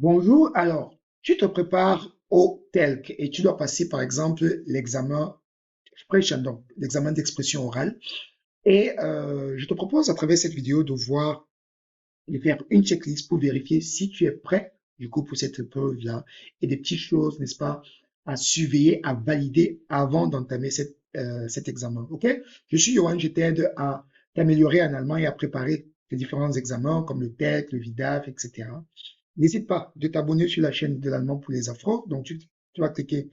Bonjour, alors, tu te prépares au TELC et tu dois passer par exemple l'examen Sprechen, donc l'examen d'expression orale. Et je te propose à travers cette vidéo de voir et de faire une checklist pour vérifier si tu es prêt du coup pour cette épreuve-là et des petites choses, n'est-ce pas, à surveiller, à valider avant d'entamer cet examen. Ok? Je suis Johan, je t'aide à t'améliorer en allemand et à préparer les différents examens comme le TELC, le VIDAF, etc. N'hésite pas de t'abonner sur la chaîne de l'allemand pour les afros. Donc, tu vas cliquer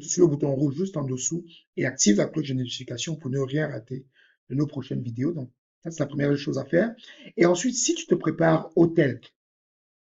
sur le bouton rouge juste en dessous et active la cloche de notification pour ne rien rater de nos prochaines vidéos. Donc, ça, c'est la première chose à faire. Et ensuite, si tu te prépares au TELC,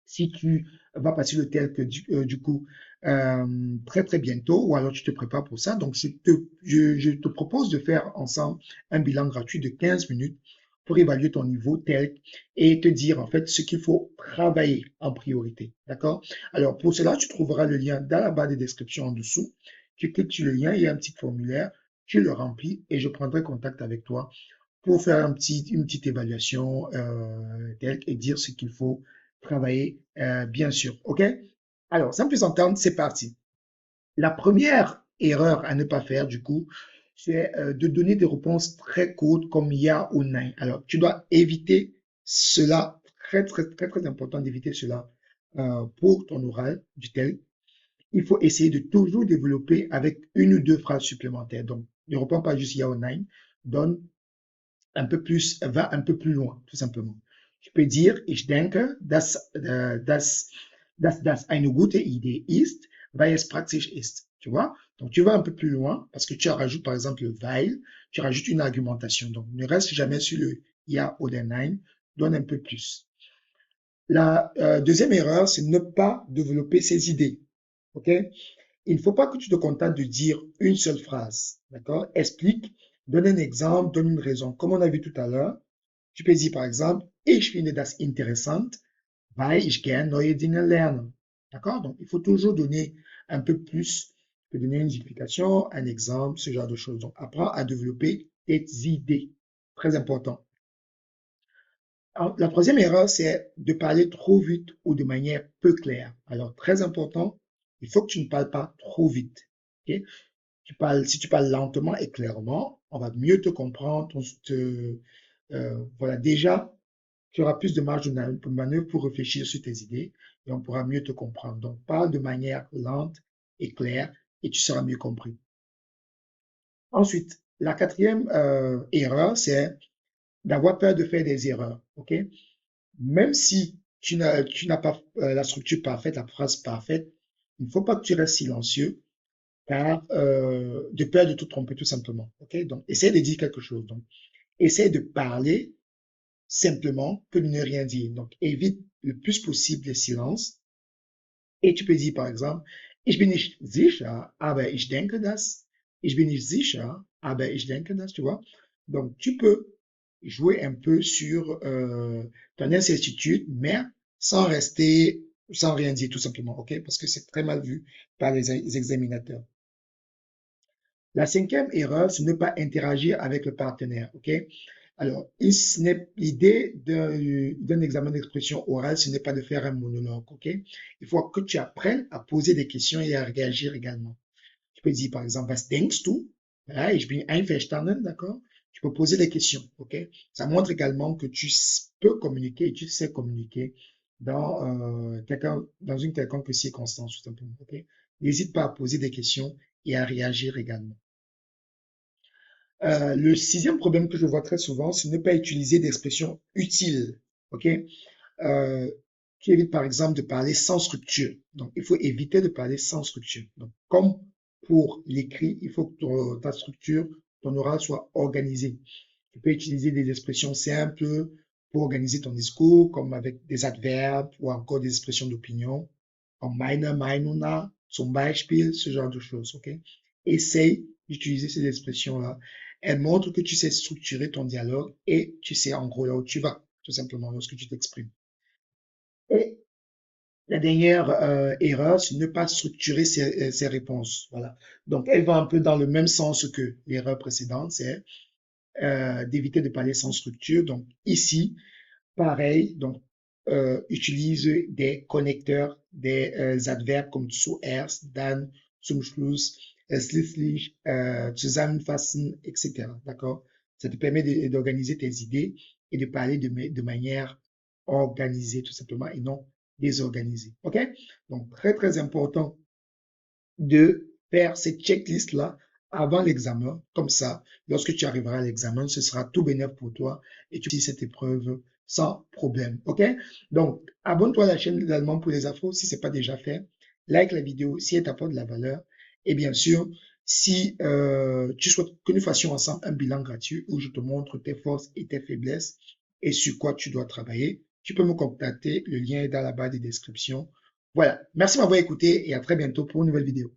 si tu vas passer le TELC du coup très très bientôt, ou alors tu te prépares pour ça, donc je te propose de faire ensemble un bilan gratuit de 15 minutes pour évaluer ton niveau TELC et te dire en fait ce qu'il faut travailler en priorité. D'accord? Alors pour cela, tu trouveras le lien dans la barre de description en dessous. Tu cliques sur le lien, il y a un petit formulaire, tu le remplis et je prendrai contact avec toi pour faire une petite évaluation TELC et dire ce qu'il faut travailler, bien sûr. OK? Alors, sans plus entendre, c'est parti. La première erreur à ne pas faire, du coup, c'est de donner des réponses très courtes comme ya ou nein. Alors, tu dois éviter cela, très, très, très, très important d'éviter cela pour ton oral du tel. Il faut essayer de toujours développer avec une ou deux phrases supplémentaires. Donc, ne réponds pas juste ya ou nein, donne un peu plus, va un peu plus loin, tout simplement. Je peux dire, ich denke, dass das eine gute Idee ist, weil es praktisch ist. Tu vois? Donc, tu vas un peu plus loin parce que tu rajoutes, par exemple, le weil, tu rajoutes une argumentation. Donc, ne reste jamais sur le ja oder nein, donne un peu plus. La deuxième erreur, c'est ne pas développer ses idées. OK? Il ne faut pas que tu te contentes de dire une seule phrase. D'accord? Explique, donne un exemple, donne une raison. Comme on a vu tout à l'heure, tu peux dire par exemple, ich finde das interessant, weil ich gern neue Dinge lerne. D'accord? Donc, il faut toujours donner un peu plus que donner une justification, un exemple, ce genre de choses. Donc, apprends à développer tes idées. Très important. Alors, la troisième erreur, c'est de parler trop vite ou de manière peu claire. Alors, très important, il faut que tu ne parles pas trop vite. Ok? Si tu parles lentement et clairement, on va mieux te comprendre. Voilà, déjà, tu auras plus de marge de manœuvre pour réfléchir sur tes idées et on pourra mieux te comprendre. Donc, parle de manière lente et claire et tu seras mieux compris. Ensuite, la quatrième erreur, c'est d'avoir peur de faire des erreurs. Ok? Même si tu n'as pas la structure parfaite, la phrase parfaite, il ne faut pas que tu restes silencieux car de peur de tout tromper tout simplement. Ok? Donc, essaie de dire quelque chose. Donc, essaie de parler simplement que de ne rien dire. Donc, évite le plus possible les silences. Et tu peux dire, par exemple, ich bin nicht sicher, aber ich denke das. Ich bin nicht sicher, aber ich denke das, tu vois. Donc, tu peux jouer un peu sur ton incertitude, mais sans rien dire, tout simplement, ok? Parce que c'est très mal vu par les examinateurs. La cinquième erreur, c'est ne pas interagir avec le partenaire, ok? Alors, l'idée d'un examen d'expression orale, ce n'est pas de faire un monologue, ok? Il faut que tu apprennes à poser des questions et à réagir également. Tu peux dire, par exemple, was denkst du? Voilà, ich bin einverstanden, d'accord? Tu peux poser des questions, ok? Ça montre également que tu peux communiquer et tu sais communiquer dans une quelconque circonstance, tout simplement, ok? N'hésite pas à poser des questions et à réagir également. Le sixième problème que je vois très souvent, c'est ne pas utiliser d'expressions utiles. Ok? Tu évites par exemple de parler sans structure. Donc, il faut éviter de parler sans structure. Donc, comme pour l'écrit, il faut que ta structure, ton oral soit organisé. Tu peux utiliser des expressions simples pour organiser ton discours, comme avec des adverbes ou encore des expressions d'opinion, comme meine Meinung nach, zum Beispiel, ce genre de choses. Ok? Essaye d'utiliser ces expressions-là. Elles montrent que tu sais structurer ton dialogue et tu sais en gros là où tu vas, tout simplement, lorsque tu t'exprimes. Et la dernière erreur, c'est ne pas structurer ses réponses. Voilà. Donc, elle va un peu dans le même sens que l'erreur précédente, c'est d'éviter de parler sans structure. Donc, ici, pareil. Donc, utilise des connecteurs, des adverbes comme zuerst, dann, zum Schluss, schließlich, zusammenfassen, etc. D'accord? Ça te permet d'organiser tes idées et de parler de manière organisée, tout simplement, et non désorganisée. OK? Donc, très, très important de faire cette checklist-là avant l'examen. Comme ça, lorsque tu arriveras à l'examen, ce sera tout bénéf pour toi et tu réussis cette épreuve sans problème. OK? Donc, abonne-toi à la chaîne également pour les infos si ce n'est pas déjà fait. Like la vidéo si elle t'apporte de la valeur. Et bien sûr, si tu souhaites que nous fassions ensemble un bilan gratuit où je te montre tes forces et tes faiblesses et sur quoi tu dois travailler, tu peux me contacter. Le lien est dans la barre de description. Voilà. Merci de m'avoir écouté et à très bientôt pour une nouvelle vidéo.